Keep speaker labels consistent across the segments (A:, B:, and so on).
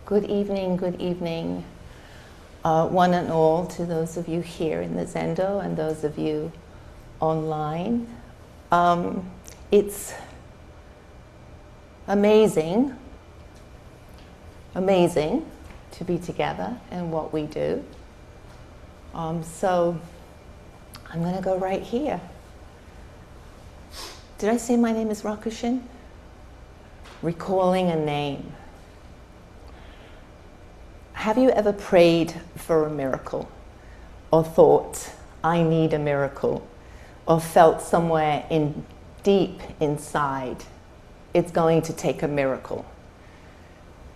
A: Good evening, one and all, to those of you here in the Zendo and those of you online. It's amazing to be together in what we do. So I'm going to go right here. Did I say my name is Rakushin? Recalling a name. Have you ever prayed for a miracle, or thought, I need a miracle, or felt somewhere deep inside, it's going to take a miracle?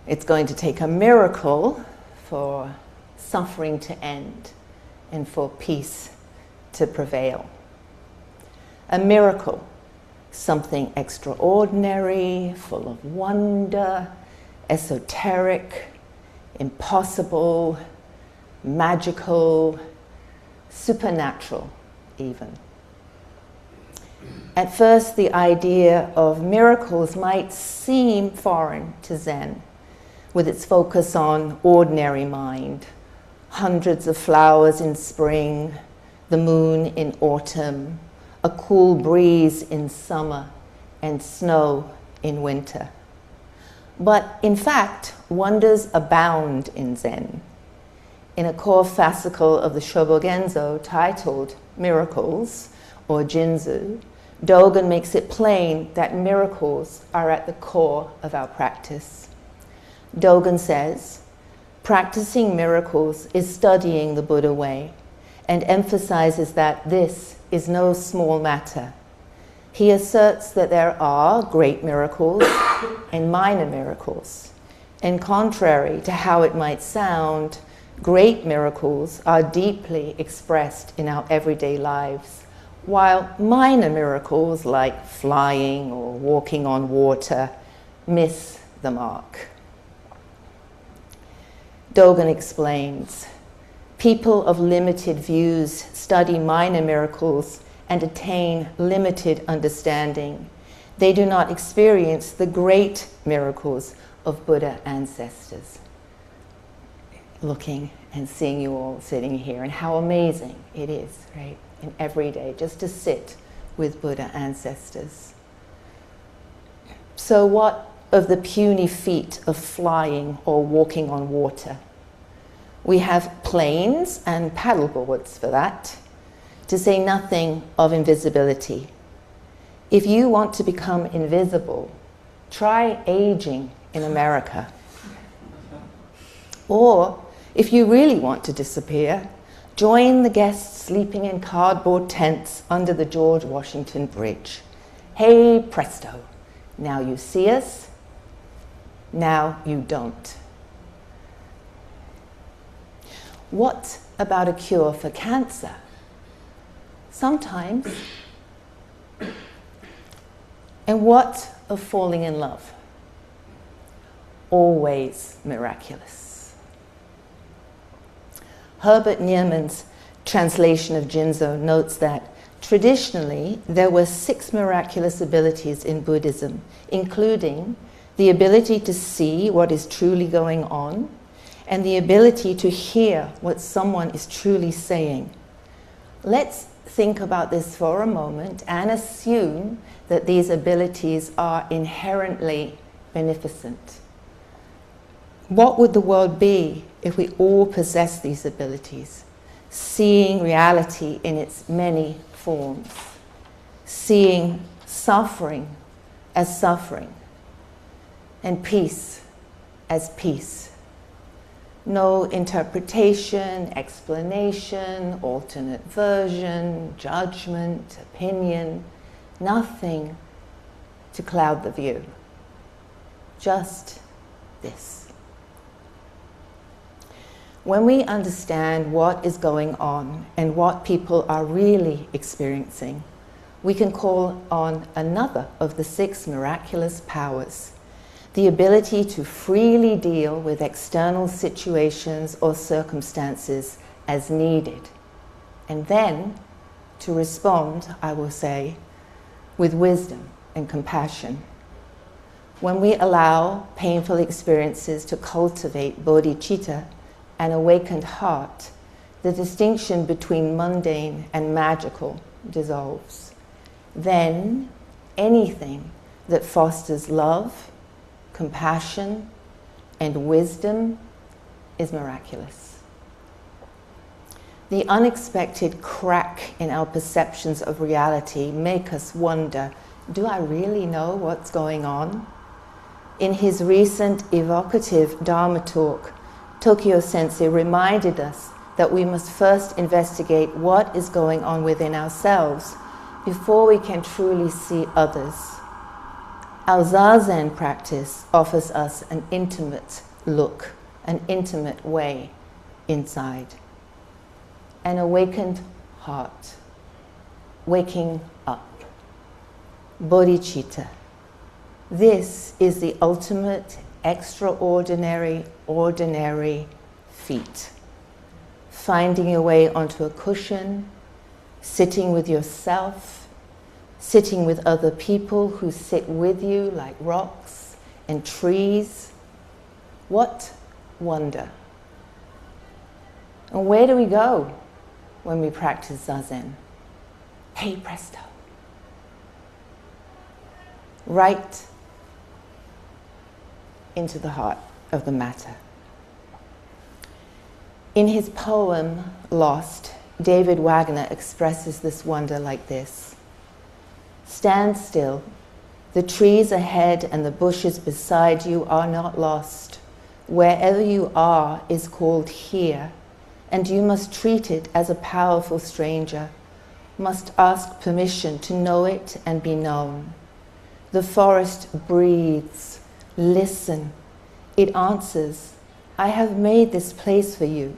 A: It's going to take a miracle for suffering to end and for peace to prevail. A miracle, something extraordinary, full of wonder, esoteric, impossible, magical, supernatural even. At first, the idea of miracles might seem foreign to Zen, with its focus on ordinary mind, hundreds of flowers in spring, the moon in autumn, a cool breeze in summer, and snow in winter. But in fact, wonders abound in Zen. In a core fascicle of the Shobogenzo titled Miracles, or Jinzu, Dogen makes it plain that miracles are at the core of our practice. Dogen says, practicing miracles is studying the Buddha way, and emphasizes that this is no small matter. He asserts that there are great miracles and minor miracles. And contrary to how it might sound, great miracles are deeply expressed in our everyday lives, while minor miracles like flying or walking on water miss the mark. Dogen explains, people of limited views study minor miracles and attain limited understanding. They do not experience the great miracles of Buddha ancestors. Looking and seeing you all sitting here, and how amazing it is, right? And every day, just to sit with Buddha ancestors. So what of the puny feat of flying or walking on water? We have planes and paddleboards for that, to say nothing of invisibility. If you want to become invisible, try aging in America. Or, if you really want to disappear, join the guests sleeping in cardboard tents under the George Washington Bridge. Hey presto, now you see us, now you don't. What about a cure for cancer? Sometimes. And what of falling in love? Always miraculous. Herbert Nierman's translation of Jinzo notes that traditionally there were 6 miraculous abilities in Buddhism, including the ability to see what is truly going on and the ability to hear what someone is truly saying. Let's think about this for a moment and assume that these abilities are inherently beneficent. What would the world be if we all possessed these abilities? Seeing reality in its many forms, seeing suffering as suffering, and peace as peace. No interpretation, explanation, alternate version, judgment, opinion, nothing to cloud the view. Just this. When we understand what is going on and what people are really experiencing, we can call on another of the 6 miraculous powers, the ability to freely deal with external situations or circumstances as needed, and then to respond, I will say, with wisdom and compassion. When we allow painful experiences to cultivate bodhicitta, an awakened heart, the distinction between mundane and magical dissolves. Then anything that fosters love, compassion, and wisdom is miraculous. The unexpected crack in our perceptions of reality make us wonder, do I really know what's going on? In his recent evocative Dharma talk, Tokyo Sensei reminded us that we must first investigate what is going on within ourselves before we can truly see others. Our zazen practice offers us an intimate look, an intimate way inside. An awakened heart, waking up, bodhicitta. This is the ultimate, extraordinary, ordinary feat. Finding your way onto a cushion, sitting with yourself, sitting with other people who sit with you like rocks and trees. What wonder! And where do we go when we practice zazen? Hey presto! Right into the heart of the matter. In his poem, Lost, David Wagner expresses this wonder like this. Stand still. The trees ahead and the bushes beside you are not lost. Wherever you are is called here, and you must treat it as a powerful stranger, must ask permission to know it and be known. The forest breathes. Listen. It answers, I have made this place for you.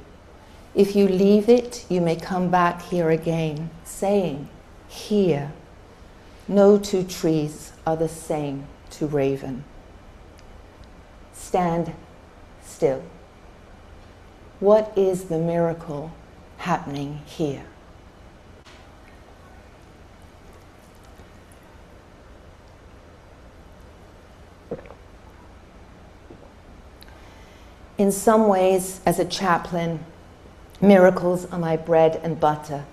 A: If you leave it, you may come back here again, saying, here. No two trees are the same to Raven. Stand still. What is the miracle happening here? In some ways, as a chaplain, miracles are my bread and butter.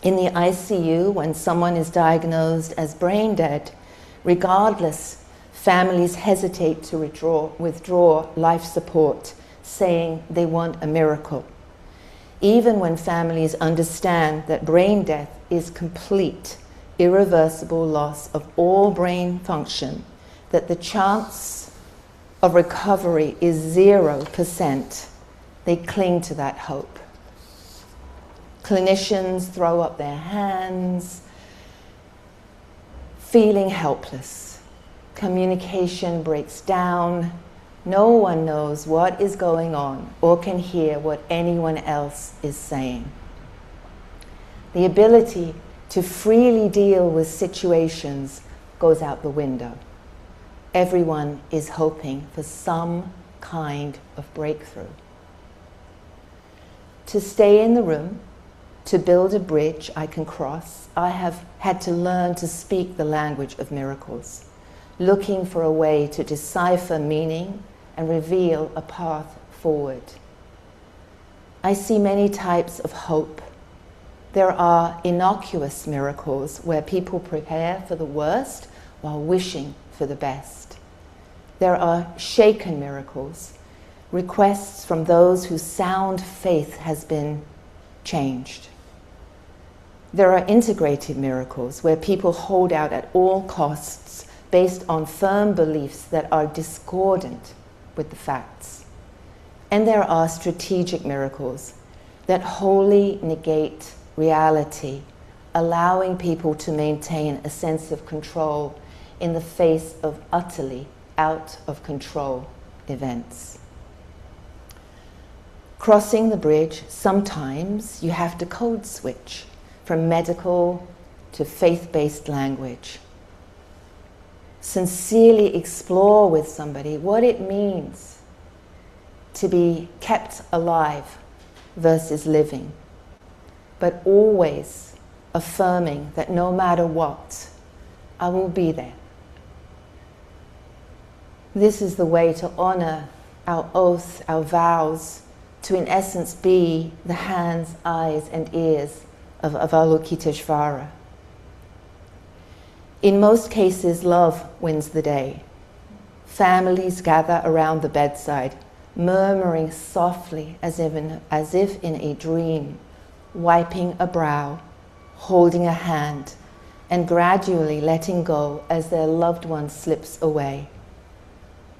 A: In the ICU, when someone is diagnosed as brain dead, regardless, families hesitate to withdraw life support, saying they want a miracle. Even when families understand that brain death is complete, irreversible loss of all brain function, that the chance of recovery is 0%, they cling to that hope. Clinicians throw up their hands, feeling helpless. Communication breaks down. No one knows what is going on or can hear what anyone else is saying. The ability to freely deal with situations goes out the window. Everyone is hoping for some kind of breakthrough. To stay in the room, to build a bridge I can cross, I have had to learn to speak the language of miracles, looking for a way to decipher meaning and reveal a path forward. I see many types of hope. There are innocuous miracles where people prepare for the worst while wishing for the best. There are shaken miracles, requests from those whose sound faith has been changed. There are integrated miracles where people hold out at all costs based on firm beliefs that are discordant with the facts. And there are strategic miracles that wholly negate reality, allowing people to maintain a sense of control in the face of utterly out of control events. Crossing the bridge, sometimes you have to code switch from medical to faith-based language. Sincerely explore with somebody what it means to be kept alive versus living, but always affirming that no matter what, I will be there. This is the way to honor our oath, our vows, to in essence be the hands, eyes, and ears of Avalokiteshvara. In most cases, love wins the day. Families gather around the bedside, murmuring softly as if in a dream, wiping a brow, holding a hand, and gradually letting go as their loved one slips away.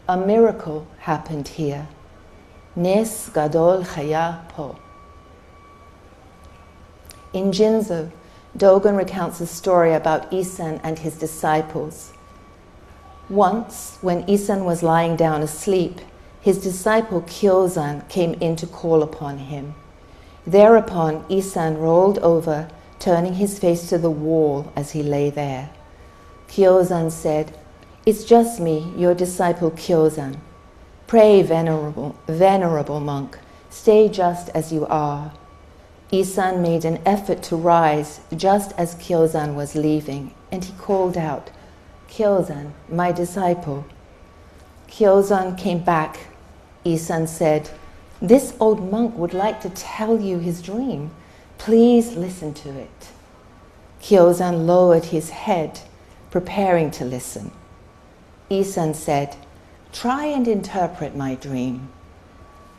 A: A miracle happened here. Nes gadol chaya po. In Jinzo, Dogen recounts a story about Isan and his disciples. Once, when Isan was lying down asleep, his disciple Kyozan came in to call upon him. Thereupon, Isan rolled over, turning his face to the wall as he lay there. Kyozan said, "It's just me, your disciple Kyozan. Pray, venerable monk, stay just as you are." Isan made an effort to rise just as Kyozan was leaving, and he called out, "Kyozan, my disciple." Kyozan came back. Isan said, "This old monk would like to tell you his dream. Please listen to it." Kyozan lowered his head, preparing to listen. Isan said, "Try and interpret my dream."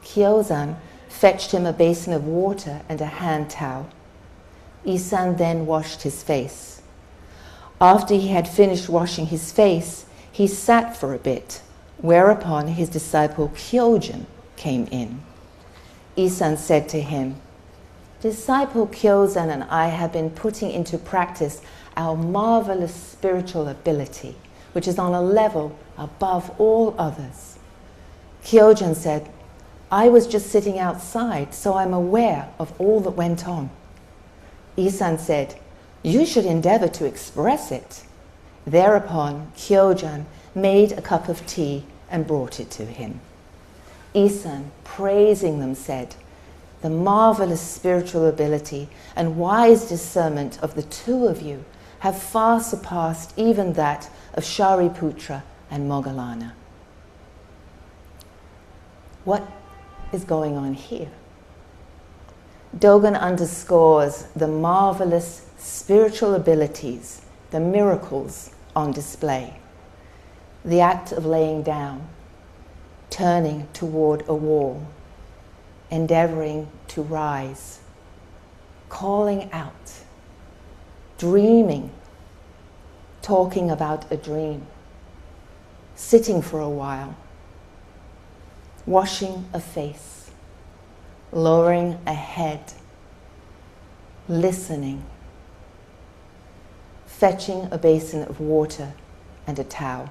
A: Kyozan fetched him a basin of water and a hand towel. Isan then washed his face. After he had finished washing his face, he sat for a bit, whereupon his disciple Kyojin came in. Isan said to him, "Disciple Kyozan and I have been putting into practice our marvelous spiritual ability, which is on a level above all others." Kyojin said, "I was just sitting outside, so I'm aware of all that went on." Isan said, "You should endeavor to express it." Thereupon, Kyojin made a cup of tea and brought it to him. Isan, praising them, said, "The marvelous spiritual ability and wise discernment of the two of you have far surpassed even that of Shariputra and Moggallana." What is going on here? Dogen underscores the marvelous spiritual abilities, the miracles on display. The act of laying down, turning toward a wall, endeavoring to rise, calling out, dreaming, talking about a dream, sitting for a while, washing a face, lowering a head, listening, fetching a basin of water and a towel.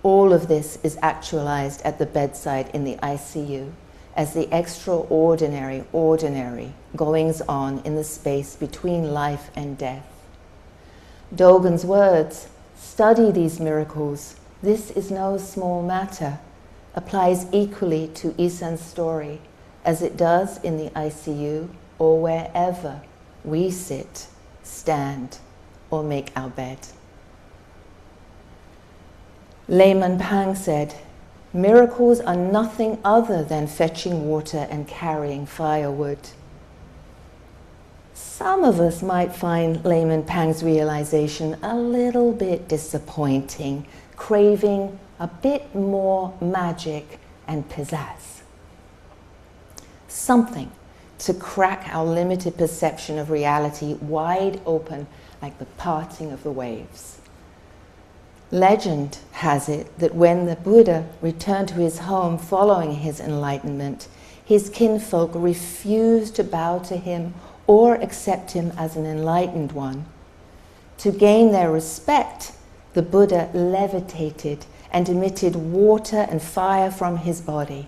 A: All of this is actualized at the bedside in the ICU as the extraordinary, ordinary goings on in the space between life and death. Dogen's words, "Study these miracles, this is no small matter," applies equally to Isan's story as it does in the ICU or wherever we sit, stand, or make our bed. Layman Pang said, "Miracles are nothing other than fetching water and carrying firewood." Some of us might find Layman Pang's realization a little bit disappointing, craving a bit more magic and pizzazz. Something to crack our limited perception of reality wide open like the parting of the waves. Legend has it that when the Buddha returned to his home following his enlightenment, his kinfolk refused to bow to him or accept him as an enlightened one. To gain their respect, the Buddha levitated and emitted water and fire from his body.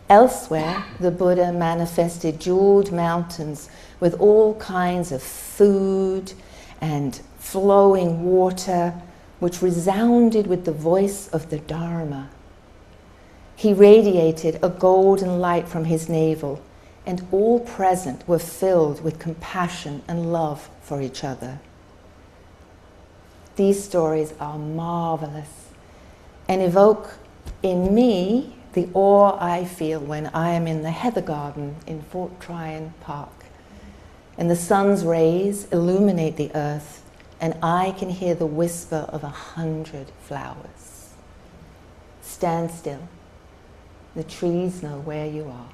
A: Elsewhere, the Buddha manifested jeweled mountains with all kinds of food and flowing water, which resounded with the voice of the Dharma. He radiated a golden light from his navel, and all present were filled with compassion and love for each other. These stories are marvelous, and evoke in me the awe I feel when I am in the heather garden in Fort Tryon Park, and the sun's rays illuminate the earth, and I can hear the whisper of 100 flowers. Stand still. The trees know where you are.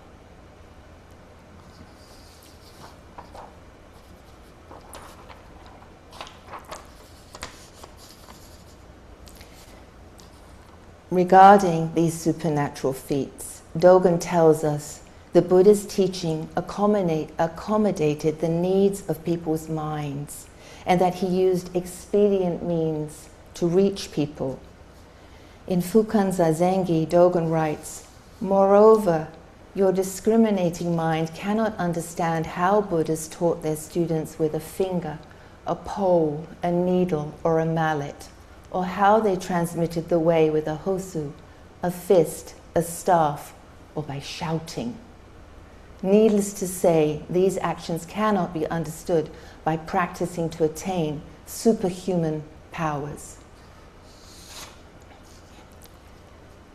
A: Regarding these supernatural feats, Dogen tells us the Buddha's teaching accommodated the needs of people's minds, and that he used expedient means to reach people. In Fukan Zazengi, Dogen writes, "Moreover, your discriminating mind cannot understand how Buddhas taught their students with a finger, a pole, a needle, or a mallet, or how they transmitted the way with a hosu, a fist, a staff, or by shouting. Needless to say, these actions cannot be understood by practicing to attain superhuman powers."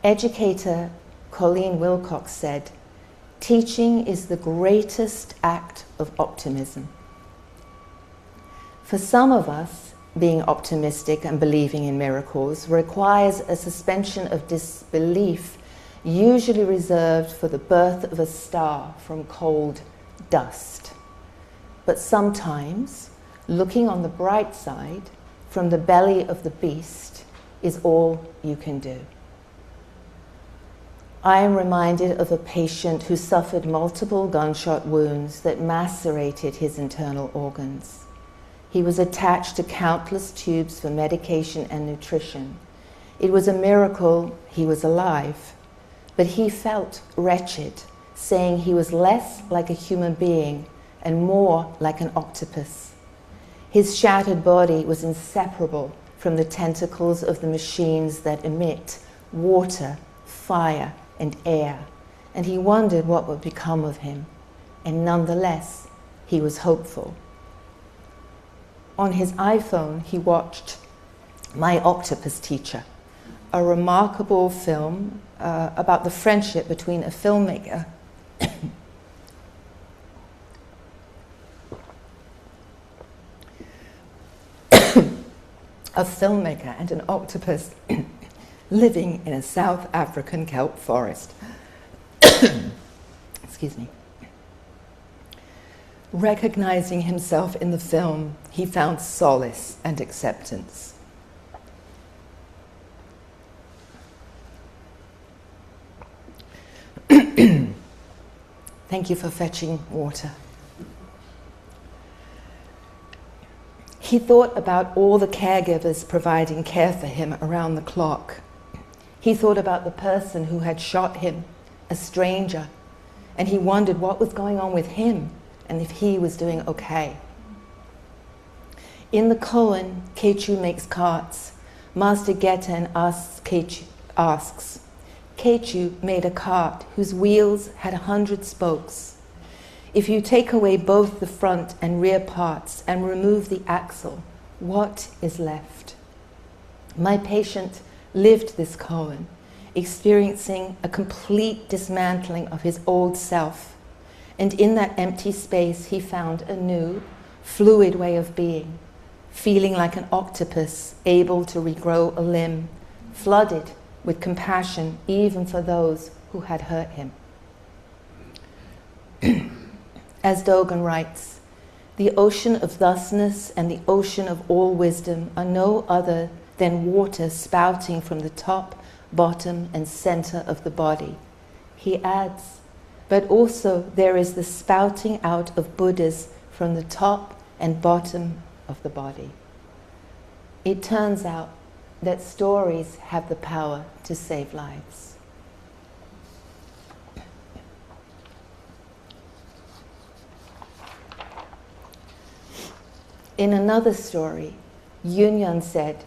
A: Educator Colleen Wilcox said, "Teaching is the greatest act of optimism." For some of us, being optimistic and believing in miracles requires a suspension of disbelief, usually reserved for the birth of a star from cold dust. But sometimes, looking on the bright side, from the belly of the beast, is all you can do. I am reminded of a patient who suffered multiple gunshot wounds that macerated his internal organs. He was attached to countless tubes for medication and nutrition. It was a miracle he was alive, but he felt wretched, saying he was less like a human being and more like an octopus. His shattered body was inseparable from the tentacles of the machines that emit water, fire, and air, and he wondered what would become of him, and nonetheless, he was hopeful. On his iPhone, he watched My Octopus Teacher, a remarkable film about the friendship between a filmmaker and an octopus living in a South African kelp forest. Excuse me. Recognizing himself in the film, he found solace and acceptance. Thank you for fetching water. He thought about all the caregivers providing care for him around the clock. He thought about the person who had shot him, a stranger, and he wondered what was going on with him and if he was doing okay. In the koan, Keichu Makes Carts, Master Geten asks, Keichu made a cart whose wheels had 100 spokes. If you take away both the front and rear parts and remove the axle, what is left? My patient lived this koan, experiencing a complete dismantling of his old self. And in that empty space, he found a new, fluid way of being, feeling like an octopus, able to regrow a limb, flooded with compassion even for those who had hurt him. As Dogen writes, the ocean of thusness and the ocean of all wisdom are no other than water spouting from the top, bottom, and center of the body. He adds, but also there is the spouting out of Buddhas from the top and bottom of the body. It turns out that stories have the power to save lives. In another story, Yunyan said,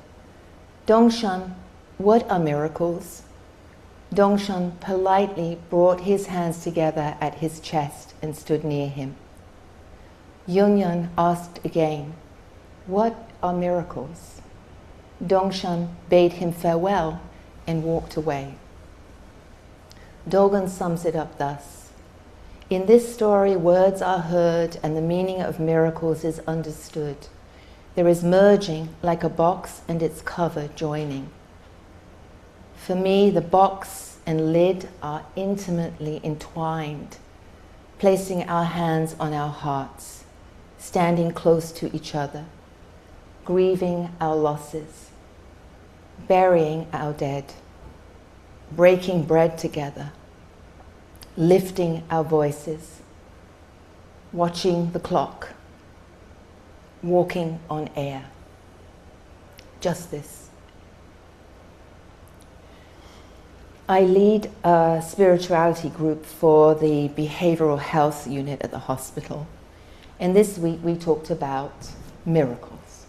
A: Dongshan, what are miracles? Dongshan politely brought his hands together at his chest and stood near him. Yunyan asked again, what are miracles? Dongshan bade him farewell and walked away. Dogen sums it up thus: in this story, words are heard and the meaning of miracles is understood. There is merging like a box and its cover joining. For me, the box and lid are intimately entwined, placing our hands on our hearts, standing close to each other, grieving our losses, burying our dead, breaking bread together, lifting our voices, watching the clock, walking on air. Just this. I lead a spirituality group for the behavioral health unit at the hospital. And this week we talked about miracles.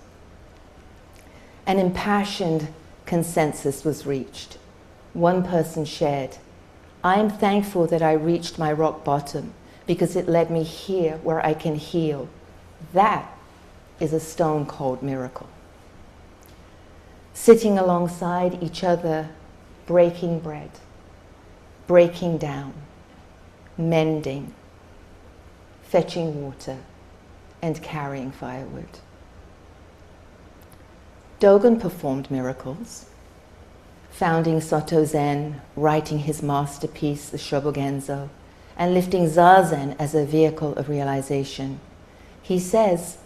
A: An impassioned consensus was reached. One person shared, "I am thankful that I reached my rock bottom because it led me here where I can heal." That is a stone-cold miracle. Sitting alongside each other, breaking bread, breaking down, mending, fetching water, and carrying firewood. Dogen performed miracles, founding Soto Zen, writing his masterpiece, the Shobogenzo, and lifting zazen as a vehicle of realization. He says,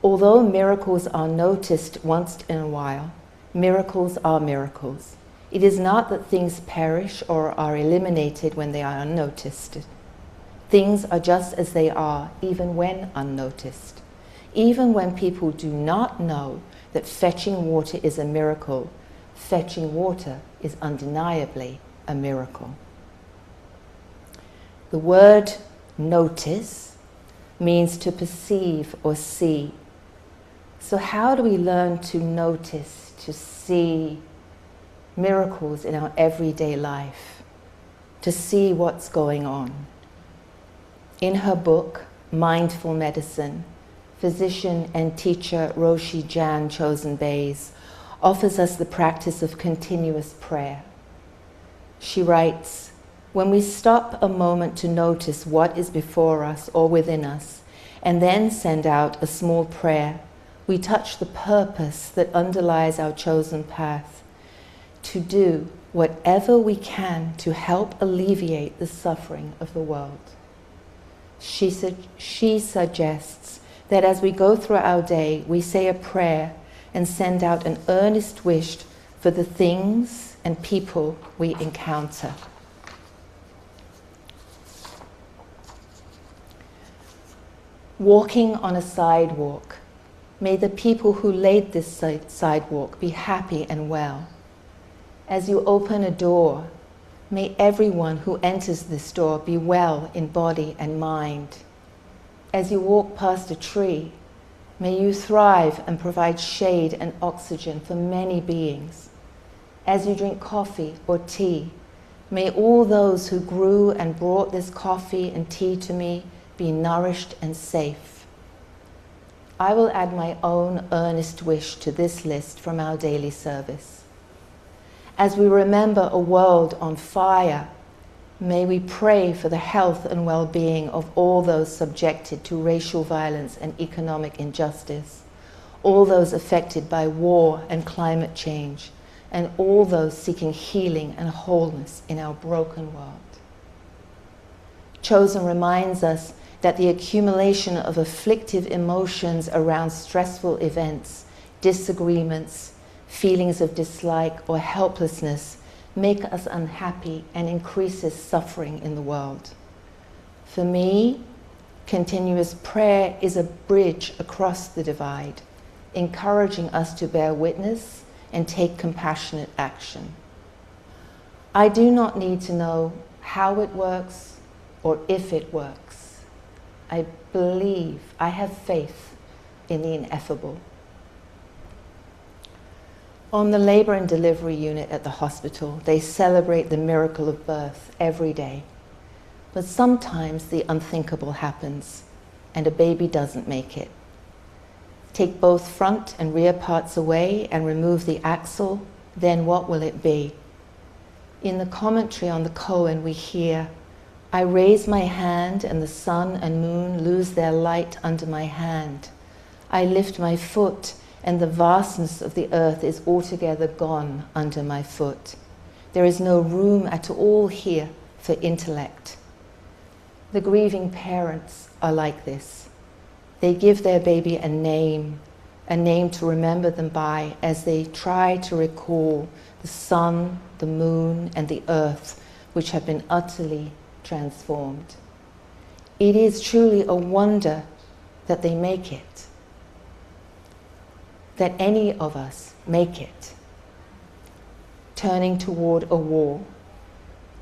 A: although miracles are noticed once in a while, miracles are miracles. It is not that things perish or are eliminated when they are unnoticed. Things are just as they are, even when unnoticed. Even when people do not know that fetching water is a miracle, fetching water is undeniably a miracle. The word notice means to perceive or see. So how do we learn to notice, to see miracles in our everyday life, to see what's going on? In her book, Mindful Medicine, physician and teacher Roshi Jan Chosen Bays offers us the practice of continuous prayer. She writes, when we stop a moment to notice what is before us or within us, and then send out a small prayer, we touch the purpose that underlies our chosen path, to do whatever we can to help alleviate the suffering of the world. She suggests that as we go through our day, we say a prayer and send out an earnest wish for the things and people we encounter. Walking on a sidewalk, may the people who laid this sidewalk be happy and well. As you open a door, may everyone who enters this door be well in body and mind. As you walk past a tree, may you thrive and provide shade and oxygen for many beings. As you drink coffee or tea, may all those who grew and brought this coffee and tea to me be nourished and safe. I will add my own earnest wish to this list from our daily service. As we remember a world on fire, may we pray for the health and well-being of all those subjected to racial violence and economic injustice, all those affected by war and climate change, and all those seeking healing and wholeness in our broken world. Chosen reminds us that the accumulation of afflictive emotions around stressful events, disagreements, feelings of dislike or helplessness make us unhappy and increases suffering in the world. For me, continuous prayer is a bridge across the divide, encouraging us to bear witness and take compassionate action. I do not need to know how it works or if it works. I believe, I have faith in the ineffable. On the labor and delivery unit at the hospital, they celebrate the miracle of birth every day. But sometimes the unthinkable happens and a baby doesn't make it. Take both front and rear parts away and remove the axle, then what will it be? In the commentary on the koan, we hear, I raise my hand and the sun and moon lose their light under my hand. I lift my foot and the vastness of the earth is altogether gone under my foot. There is no room at all here for intellect. The grieving parents are like this. They give their baby a name to remember them by as they try to recall the sun, the moon, and the earth, which have been utterly transformed. It is truly a wonder that they make it, that any of us make it, turning toward a wall,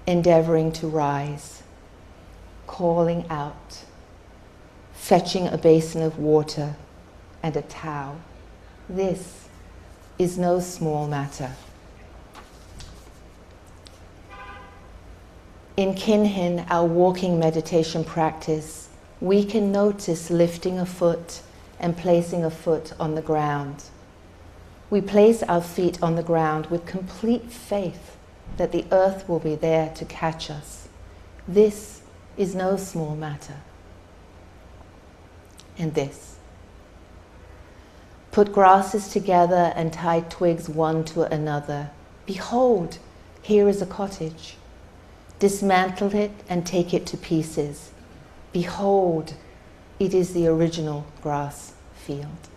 A: endeavoring to rise, calling out, fetching a basin of water and a towel. This is no small matter. In Kinhin, our walking meditation practice, we can notice lifting a foot and placing a foot on the ground. We place our feet on the ground with complete faith that the earth will be there to catch us. This is no small matter. And this. Put grasses together and tie twigs one to another. Behold, here is a cottage. Dismantle it and take it to pieces. Behold, it is the original grass field.